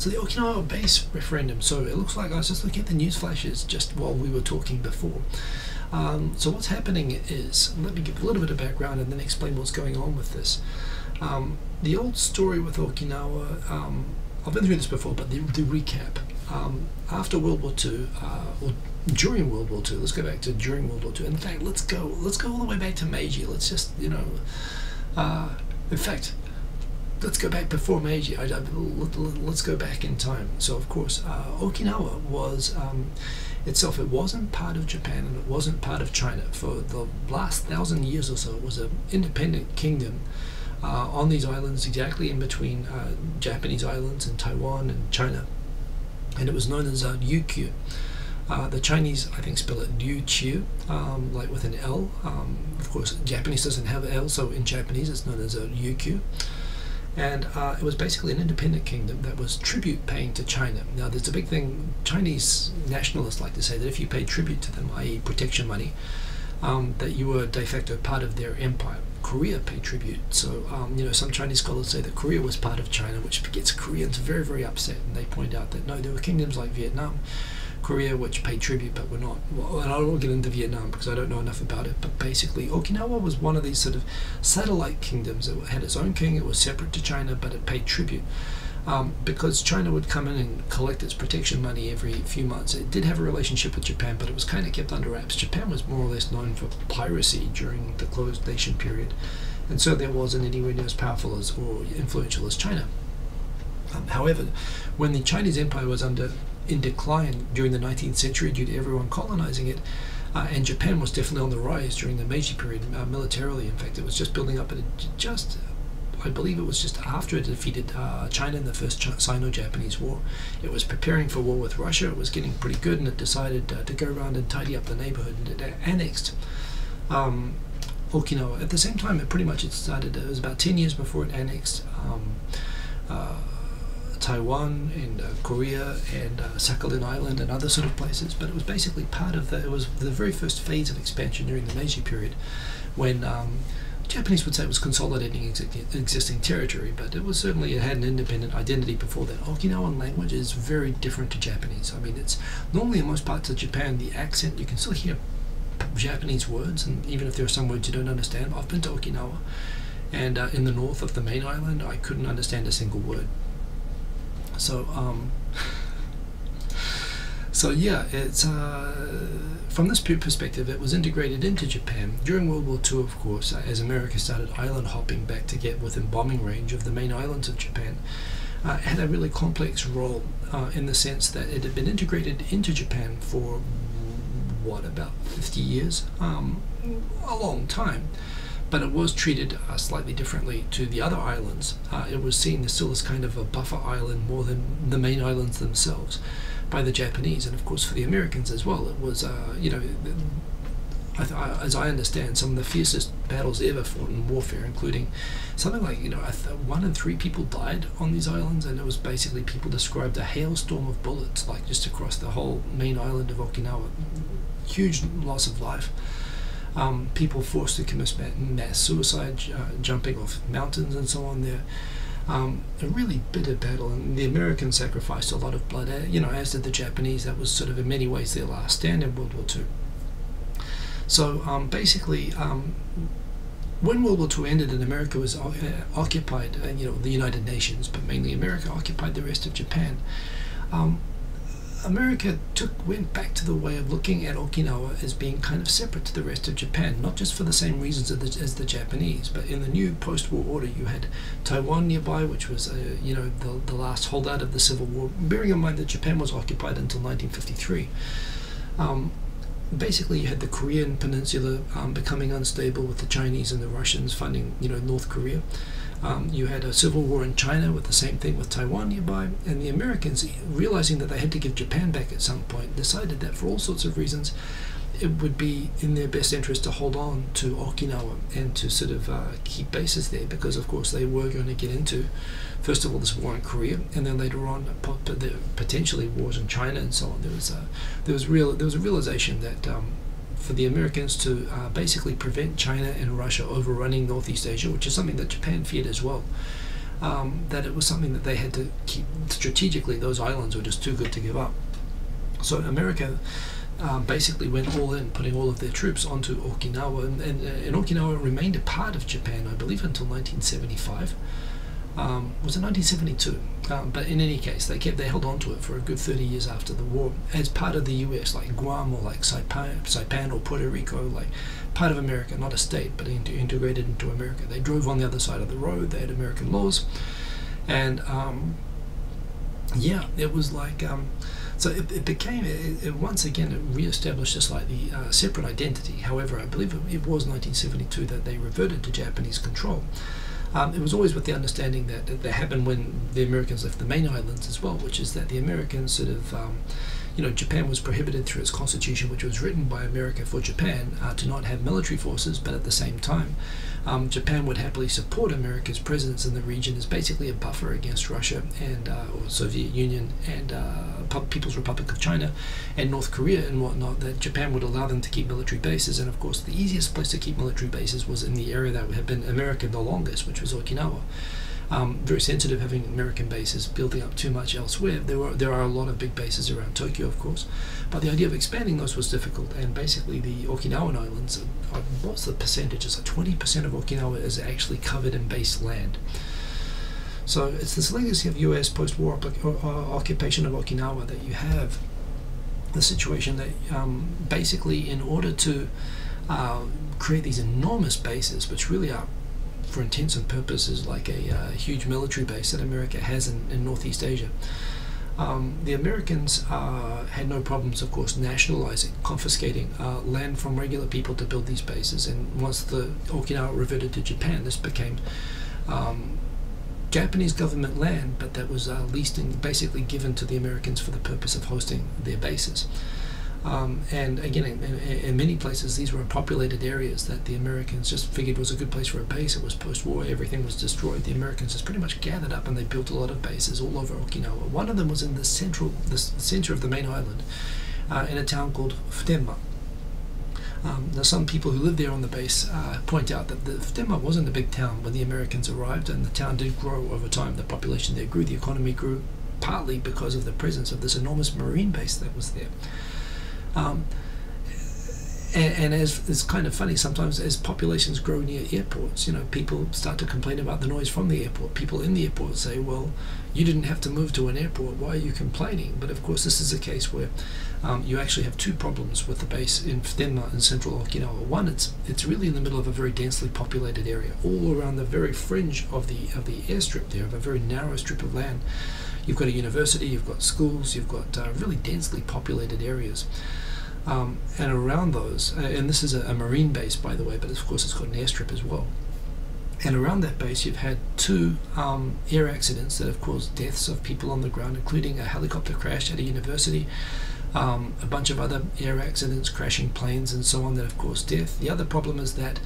So the Okinawa base referendum. So it looks like I was just looking at the news flashes just while we were talking before. So what's happening is, let me give a little bit of background and then explain what's going on with this. The old story with Okinawa, I've been through this before, but the recap. After World War II, or during World War II, let's go back to during World War II. In fact, let's go all the way back to Meiji. Let's just, in fact, let's go back before Meiji. Let's go back in time. So, of course, Okinawa was itself, it wasn't part of Japan and it wasn't part of China. For the last 1,000 years or so, it was an independent kingdom on these islands, exactly in between Japanese islands and Taiwan and China. And it was known as Ryukyu. The Chinese, I think, spell it Ryukyu, like with an L. Of course, Japanese doesn't have an L, so in Japanese it's known as Ryukyu. And it was basically an independent kingdom that was tribute paying to China. Now, there's a big thing. Chinese nationalists like to say that if you pay tribute to them, i.e. protection money, that you were de facto part of their empire. Korea paid tribute. So, some Chinese scholars say that Korea was part of China, which gets Koreans very, very upset. And they point out that, no, there were kingdoms like Vietnam, Korea, which paid tribute, but were not. Well, and I won't get into Vietnam because I don't know enough about it. But basically, Okinawa was one of these sort of satellite kingdoms. It had its own king. It was separate to China, but it paid tribute. Because China would come in and collect its protection money every few months. It did have a relationship with Japan, but it was kind of kept under wraps. Japan was more or less known for piracy during the closed nation period, and so there wasn't anywhere near as powerful as or influential as China. However, when the Chinese Empire was in decline during the 19th century due to everyone colonizing it, and Japan was definitely on the rise during the Meiji period militarily. In fact, it was just building up, I believe it was just after it defeated China in the first Sino-Japanese War. It was preparing for war with Russia. It was getting pretty good, and it decided to go around and tidy up the neighborhood, and it annexed Okinawa. At the same time, it was about 10 years before it annexed Taiwan and Korea and Sakhalin Island and other sort of places. But it was basically it was the very first phase of expansion during the Meiji period, when Japanese would say it was consolidating existing territory, but it had an independent identity before that. Okinawan language is very different to Japanese. I mean, it's normally in most parts of Japan, the accent, you can still hear Japanese words, and even if there are some words you don't understand. I've been to Okinawa, and in the north of the main island, I couldn't understand a single word. So, yeah, it's from this perspective, it was integrated into Japan during World War II, of course, as America started island hopping back to get within bombing range of the main islands of Japan. It had a really complex role in the sense that it had been integrated into Japan for about 50 years, a long time. But it was treated slightly differently to the other islands. It was seen as still as kind of a buffer island more than the main islands themselves by the Japanese, and of course for the Americans as well. It was, as I understand, some of the fiercest battles ever fought in warfare, including something like, 1 in 3 people died on these islands, and it was basically, people described a hailstorm of bullets, like just across the whole main island of Okinawa. Huge loss of life. People forced to commit mass suicide, jumping off mountains and so on there. A really bitter battle, and the Americans sacrificed a lot of blood, as did the Japanese. That was sort of in many ways their last stand in World War II. So basically, when World War II ended and America was occupied, the United Nations, but mainly America occupied the rest of Japan, America went back to the way of looking at Okinawa as being kind of separate to the rest of Japan, not just for the same reasons as the Japanese, but in the new post-war order you had Taiwan nearby, which was the last holdout of the Civil War, bearing in mind that Japan was occupied until 1953. Basically you had the Korean peninsula becoming unstable with the Chinese and the Russians funding North Korea. You had a civil war in China with the same thing with Taiwan nearby, and the Americans, realizing that they had to give Japan back at some point, decided that for all sorts of reasons it would be in their best interest to hold on to Okinawa and to sort of keep bases there, because of course they were going to get into, first of all, this war in Korea, and then later on potentially wars in China and so on. There was a realization that for the Americans to basically prevent China and Russia overrunning Northeast Asia, which is something that Japan feared as well, that it was something that they had to keep strategically. Those islands were just too good to give up. So America basically went all in, putting all of their troops onto Okinawa, and Okinawa remained a part of Japan, I believe, until 1975. Was it 1972? But in any case, they held on to it for a good 30 years after the war as part of the U.S., like Guam or like Saipan or Puerto Rico, like part of America, not a state, but integrated into America. They drove on the other side of the road. They had American laws, and yeah, it was like so it became it once again it reestablished a slightly separate identity. However, I believe it was 1972 that they reverted to Japanese control. It was always with the understanding that happened when the Americans left the main islands as well, which is that the Americans sort of, Japan was prohibited through its constitution, which was written by America for Japan, to not have military forces, but at the same time, Japan would happily support America's presence in the region as basically a buffer against Russia and or Soviet Union and People's Republic of China and North Korea and whatnot, that Japan would allow them to keep military bases. And of course, the easiest place to keep military bases was in the area that had been American the longest, which was Okinawa. Very sensitive having American bases building up too much elsewhere. There are a lot of big bases around Tokyo, of course, but the idea of expanding those was difficult. And basically, the Okinawan Islands, what's the percentage? It's like 20% of Okinawa is actually covered in base land. So it's this legacy of U.S. post-war occupation of Okinawa that you have the situation that basically, in order to create these enormous bases, which really are, for intents and purposes, like a huge military base that America has in Northeast Asia. The Americans had no problems, of course, nationalizing, confiscating land from regular people to build these bases. And once the Okinawa reverted to Japan, this became Japanese government land, but that was leased and basically given to the Americans for the purpose of hosting their bases. And again, in many places, these were populated areas that the Americans just figured was a good place for a base. It was post-war, everything was destroyed. The Americans just pretty much gathered up and they built a lot of bases all over Okinawa. One of them was in the center of the main island, in a town called Futenma. Now, some people who live there on the base point out that the Futenma wasn't a big town when the Americans arrived, and the town did grow over time. The population there grew, the economy grew, partly because of the presence of this enormous marine base that was there. And as it's kind of funny, sometimes as populations grow near airports, people start to complain about the noise from the airport. People in the airport say, well, you didn't have to move to an airport, why are you complaining? But of course, this is a case where you actually have two problems with the base in Futenma in central Okinawa. One, it's really in the middle of a very densely populated area, all around the very fringe of the airstrip there, of a very narrow strip of land. You've got a university, you've got schools, you've got really densely populated areas. And around those, and this is a marine base, by the way, but of course it's got an airstrip as well. And around that base, you've had two air accidents that have caused deaths of people on the ground, including a helicopter crash at a university, a bunch of other air accidents, crashing planes, and so on that have caused death. The other problem is that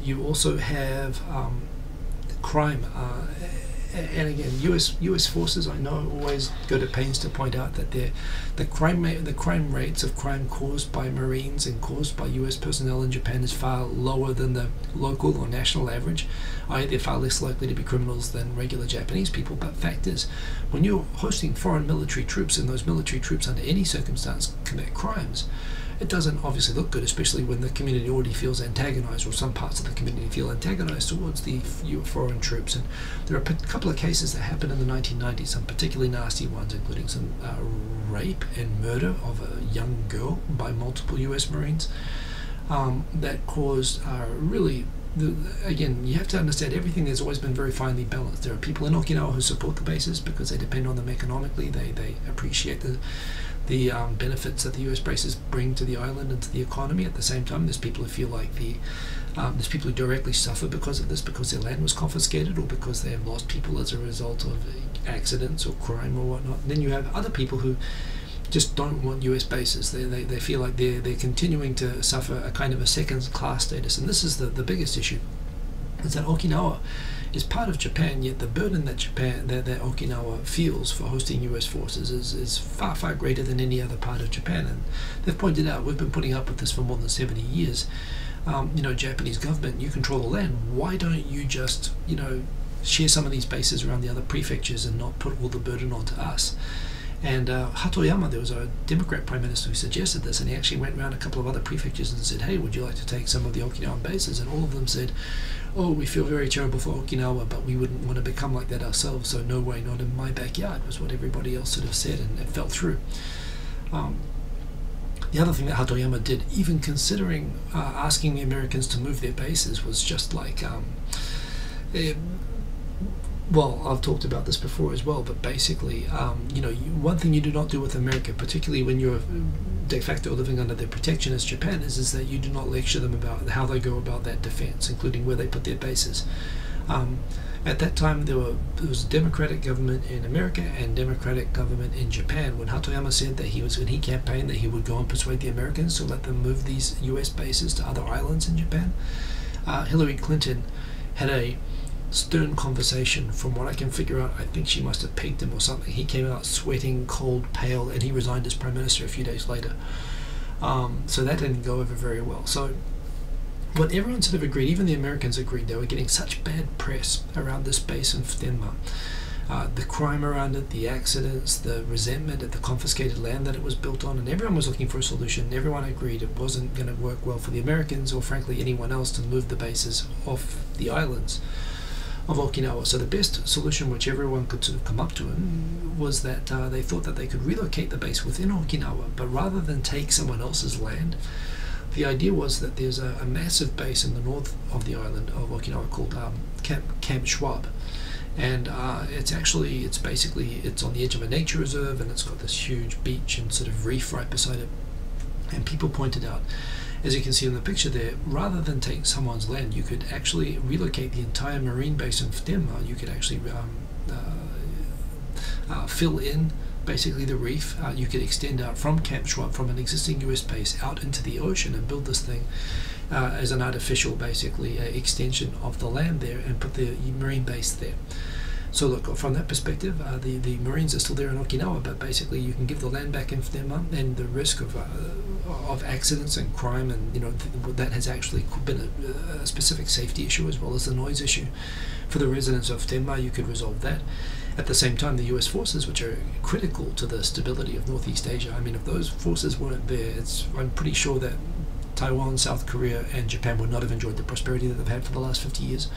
you also have crime. And again, U.S. forces, I know, always go to pains to point out that the crime rates of crime caused by Marines and caused by U.S. personnel in Japan is far lower than the local or national average. They're far less likely to be criminals than regular Japanese people. But fact is, when you're hosting foreign military troops and those military troops under any circumstance commit crimes, it doesn't obviously look good, especially when the community already feels antagonized, or some parts of the community feel antagonized towards the foreign troops. And there are a couple of cases that happened in the 1990s, some particularly nasty ones, including some rape and murder of a young girl by multiple U.S. Marines that caused really... Again, you have to understand everything has always been very finely balanced. There are people in Okinawa who support the bases because they depend on them economically. They appreciate the benefits that the U.S. bases bring to the island and to the economy. At the same time, there's people who feel like there's people who directly suffer because of this, because their land was confiscated or because they have lost people as a result of accidents or crime or whatnot. And then you have other people who just don't want U.S. bases. They feel like they're continuing to suffer a kind of a second-class status. And this is the biggest issue, is that Okinawa is part of Japan, yet the burden that Okinawa feels for hosting U.S. forces is far, far greater than any other part of Japan. And they've pointed out, we've been putting up with this for more than 70 years. Japanese government, you control the land. Why don't you just, share some of these bases around the other prefectures and not put all the burden onto us. And Hatoyama, there was a Democrat Prime Minister who suggested this, and he actually went around a couple of other prefectures and said, hey, would you like to take some of the Okinawan bases? And all of them said, oh, we feel very terrible for Okinawa, but we wouldn't want to become like that ourselves, so no way, not in my backyard, was what everybody else sort of said, and it fell through. The other thing that Hatoyama did, even considering asking the Americans to move their bases, was just like... well, I've talked about this before as well, but basically, one thing you do not do with America, particularly when you're de facto living under their protection as Japan, is that you do not lecture them about how they go about that defense, including where they put their bases. At that time, there was a Democratic government in America and Democratic government in Japan. When Hatoyama said that when he campaigned that he would go and persuade the Americans to let them move these U.S. bases to other islands in Japan, Hillary Clinton had a stern conversation. From what I can figure out, I think she must have pegged him or something. He came out sweating, cold, pale, and he resigned as Prime Minister a few days later. So that didn't go over very well. So what everyone sort of agreed, even the Americans agreed, they were getting such bad press around this base in Futenma. The crime around it, the accidents, the resentment at the confiscated land that it was built on, and everyone was looking for a solution. Everyone agreed it wasn't going to work well for the Americans or frankly anyone else to move the bases off the islands of Okinawa. So the best solution which everyone could sort of come up to was that they thought that they could relocate the base within Okinawa, but rather than take someone else's land, the idea was that there's a massive base in the north of the island of Okinawa called Camp Schwab, and it's on the edge of a nature reserve, and it's got this huge beach and sort of reef right beside it. And people pointed out, as you can see in the picture there, rather than take someone's land, you could actually relocate the entire marine base in Futenma. You could actually fill in basically the reef. You could extend out from Camp Schwab, from an existing US base, out into the ocean and build this thing as an artificial, basically, extension of the land there, and put the marine base there. So look, from that perspective, the Marines are still there in Okinawa, but basically you can give the land back in Futenma, and the risk of accidents and crime, and that has actually been a specific safety issue as well as the noise issue for the residents of Futenma. You could resolve that. At the same time, the US forces, which are critical to the stability of Northeast Asia, I mean, if those forces weren't there, I'm pretty sure that Taiwan, South Korea, and Japan would not have enjoyed the prosperity that they've had for the last 50 years.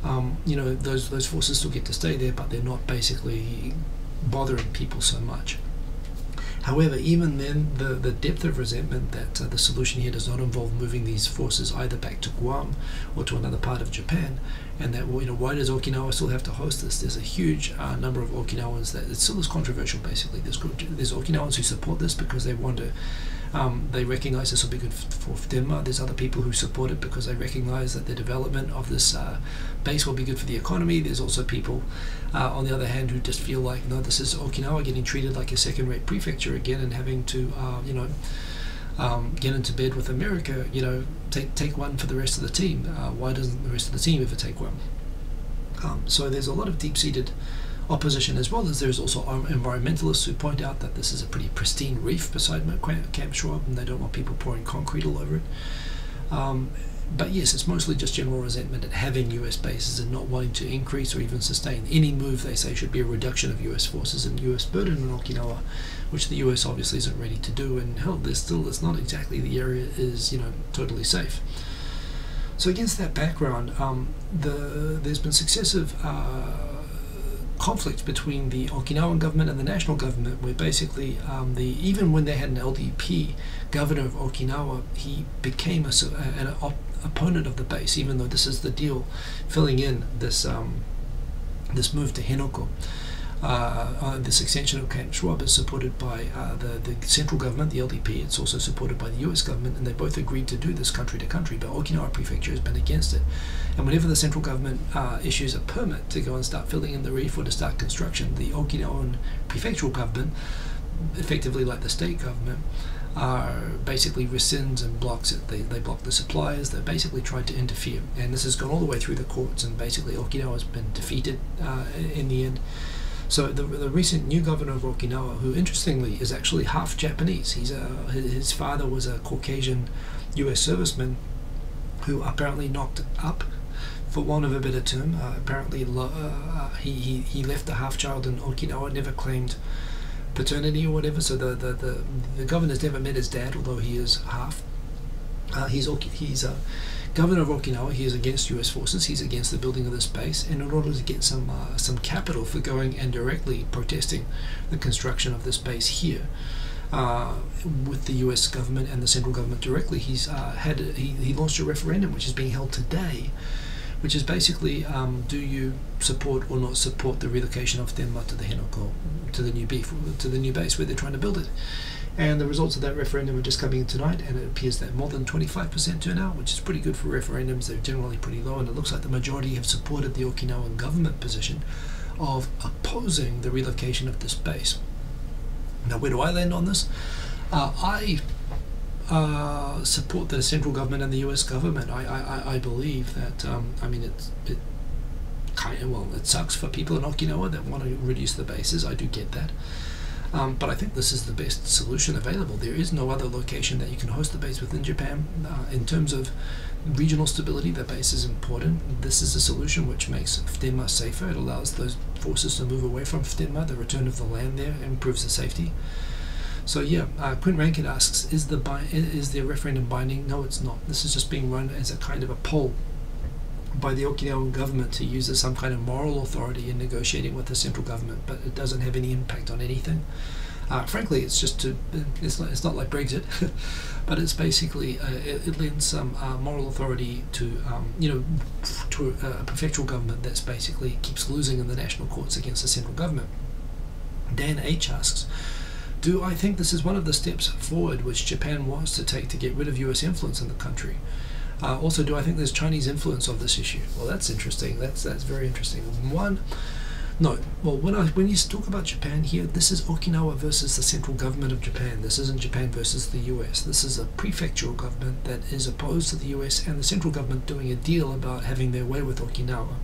Those forces still get to stay there, but they're not basically bothering people so much. However, even then, the depth of resentment that the solution here does not involve moving these forces either back to Guam or to another part of Japan, and that, why does Okinawa still have to host this? There's a huge number of Okinawans that it still is controversial. Basically, there's Okinawans who support this because they want to. They recognize this will be good for Futenma. There's other people who support it because they recognize that the development of this base will be good for the economy. There's also people, on the other hand, who just feel like, no, this is Okinawa getting treated like a second-rate prefecture again, and having to, get into bed with America. Take one for the rest of the team. Why doesn't the rest of the team ever take one? So there's a lot of deep-seated opposition, as well as there's also environmentalists who point out that this is a pretty pristine reef beside Camp Schwab, and they don't want people pouring concrete all over it. But yes, it's mostly just general resentment at having US bases and not wanting to increase or even sustain any move. They say should be a reduction of US forces and US burden in Okinawa, which the US obviously isn't ready to do. And hell, it's not exactly the area is totally safe. So against that background, there's been successive conflict between the Okinawan government and the national government, where basically even when they had an LDP governor of Okinawa, he became an opponent of the base, even though this is the deal filling in this move to Henoko. This extension of Camp Schwab is supported by the central government, the LDP. It's also supported by the US government, and they both agreed to do this country to country, but Okinawa Prefecture has been against it. And whenever the central government issues a permit to go and start filling in the reef or to start construction, the Okinawan prefectural government, effectively like the state government, basically rescinds and blocks it. They block the suppliers. They basically tried to interfere, and this has gone all the way through the courts, and basically Okinawa has been defeated in the end. So the recent new governor of Okinawa, who interestingly is actually half Japanese, his father was a Caucasian US serviceman who apparently knocked up for want of a better term. Apparently, he left a half child in Okinawa, never claimed paternity or whatever. So the governor's never met his dad, although he is half. He's governor of Okinawa. He is against U.S. forces. He's against the building of this base, and in order to get some capital for going and directly protesting the construction of this base here, with the U.S. government and the central government directly, he launched a referendum which is being held today, which is basically, do you support or not support the relocation of Denmark to the Henoko, to the new base where they're trying to build it. And the results of that referendum are just coming in tonight, and it appears that more than 25% turnout, which is pretty good for referendums. They're generally pretty low, and it looks like the majority have supported the Okinawan government position of opposing the relocation of this base. Now, where do I land on this? I support the central government and the U.S. government. I believe that, it sucks for people in Okinawa that want to reduce the bases. I do get that. But I think this is the best solution available. There is no other location that you can host the base within Japan. In terms of regional stability, the base is important. This is a solution which makes Denmark safer. It allows those forces to move away from Denmark. The return of the land there improves the safety. So yeah, Quinn Rankin asks, is the referendum binding? No, it's not. This is just being run as a kind of a poll by the Okinawan government to use as some kind of moral authority in negotiating with the central government, but it doesn't have any impact on anything. Frankly, it's just it's not like Brexit, but it's basically it lends some moral authority to a prefectural government that's basically keeps losing in the national courts against the central government. Dan H asks, do I think this is one of the steps forward which Japan wants to take to get rid of US influence in the country? Also, do I think there's Chinese influence of this issue? Well, that's interesting. That's very interesting. No. Well, when you talk about Japan here, this is Okinawa versus the central government of Japan. This isn't Japan versus the US. This is a prefectural government that is opposed to the US and the central government doing a deal about having their way with Okinawa.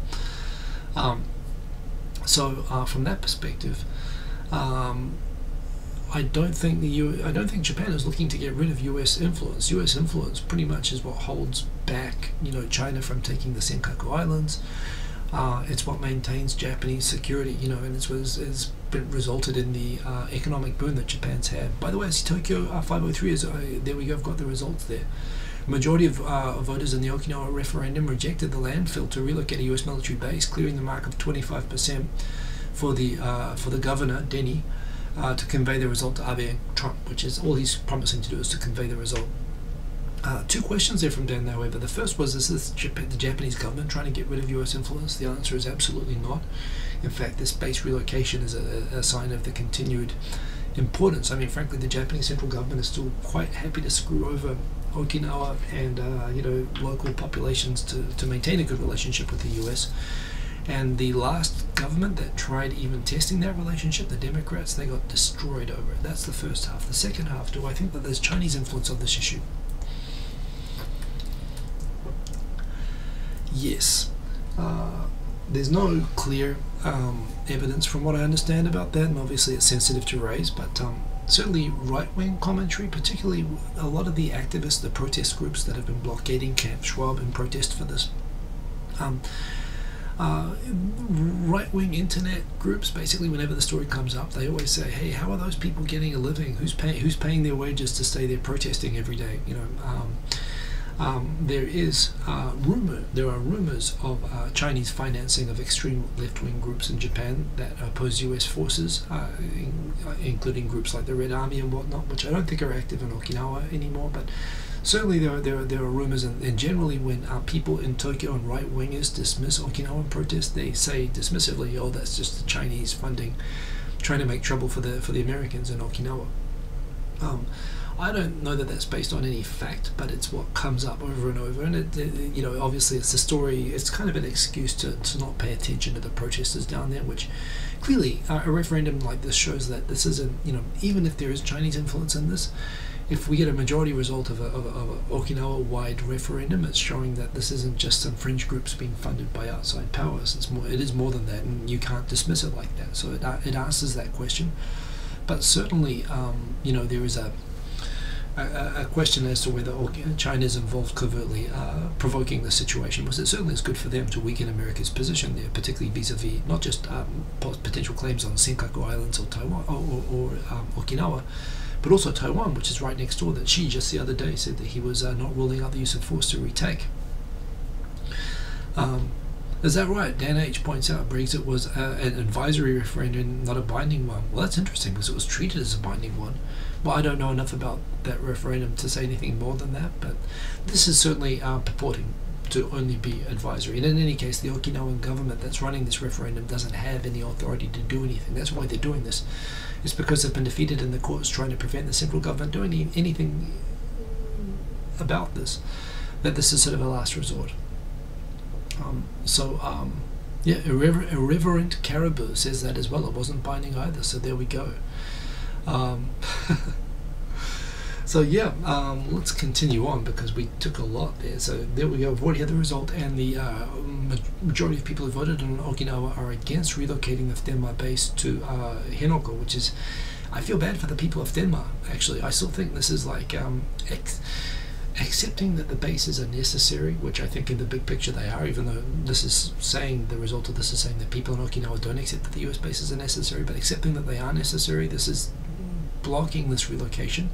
From that perspective, I don't think Japan is looking to get rid of U.S. influence. U.S. influence pretty much is what holds back, China from taking the Senkaku Islands. It's what maintains Japanese security, and it's what has been resulted in the economic boom that Japan's had. By the way, Tokyo 503 is there we go. I've got the results there. Majority of voters in the Okinawa referendum rejected the landfill to relocate a U.S. military base, clearing the mark of 25% for the governor Denny. To convey the result to Abe and Trump, which is all he's promising to do is to convey the result. Two questions there from Dan, however. The first was, is this the Japanese government trying to get rid of US influence? The answer is absolutely not. In fact, this base relocation is a sign of the continued importance. I mean, frankly, the Japanese central government is still quite happy to screw over Okinawa and local populations to maintain a good relationship with the US. And the last government that tried even testing that relationship, the Democrats, they got destroyed over it. That's the first half. The second half, do I think that there's Chinese influence on this issue? Yes. There's no clear evidence from what I understand about that, and obviously it's sensitive to raise, but certainly right-wing commentary, particularly a lot of the activists, the protest groups that have been blockading Camp Schwab in protest for this, right-wing internet groups, basically whenever the story comes up, they always say, hey, how are those people getting a living? Who's paying their wages to stay there protesting every day? There are rumors of Chinese financing of extreme left-wing groups in Japan that oppose US forces, including groups like the Red Army and whatnot, which I don't think are active in Okinawa anymore, but certainly there are rumors, and generally when people in Tokyo and right-wingers dismiss Okinawan protests, they say dismissively, oh, that's just the Chinese funding, trying to make trouble for the Americans in Okinawa. I don't know that that's based on any fact, but it's what comes up over and over, and obviously it's a story. It's kind of an excuse to not pay attention to the protesters down there, which clearly a referendum like this shows that this isn't, even if there is Chinese influence in this, if we get a majority result of a Okinawa-wide referendum, it's showing that this isn't just some fringe groups being funded by outside powers. It is more than that, and you can't dismiss it like that. So it answers that question. But certainly, there is a question as to whether China is involved covertly, provoking the situation, was it certainly is good for them to weaken America's position there, particularly vis-a-vis not just potential claims on Senkaku Islands or Taiwan or Okinawa, but also Taiwan, which is right next door, that Xi just the other day said that he was not ruling out the use of force to retake. Is that right? Dan H. points out Brexit was an advisory referendum, not a binding one. Well, that's interesting because it was treated as a binding one. Well, I don't know enough about that referendum to say anything more than that, but this is certainly purporting to only be advisory. And in any case, the Okinawan government that's running this referendum doesn't have any authority to do anything. That's why they're doing this. It's because they've been defeated in the courts trying to prevent the central government doing anything about this, that this is sort of a last resort. Yeah, Irreverent Caribou says that as well. It wasn't binding either, so there we go. Let's continue on because we took a lot there. So there we go. We've already had the result, and the majority of people who voted on Okinawa are against relocating the Tenma base to Henoko, which is, I feel bad for the people of Tenma, actually. I still think this is like accepting that the bases are necessary, which I think in the big picture they are, even though this is saying, the result of this is saying that people in Okinawa don't accept that the US bases are necessary, but accepting that they are necessary, this is blocking this relocation.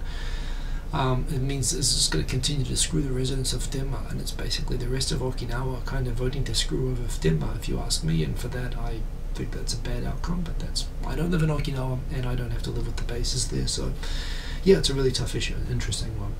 It means it's just going to continue to screw the residents of Tenma, and it's basically the rest of Okinawa kind of voting to screw over Tenma, if you ask me, and for that I think that's a bad outcome, but I don't live in Okinawa, and I don't have to live with the bases there, so yeah, it's a really tough issue, an interesting one.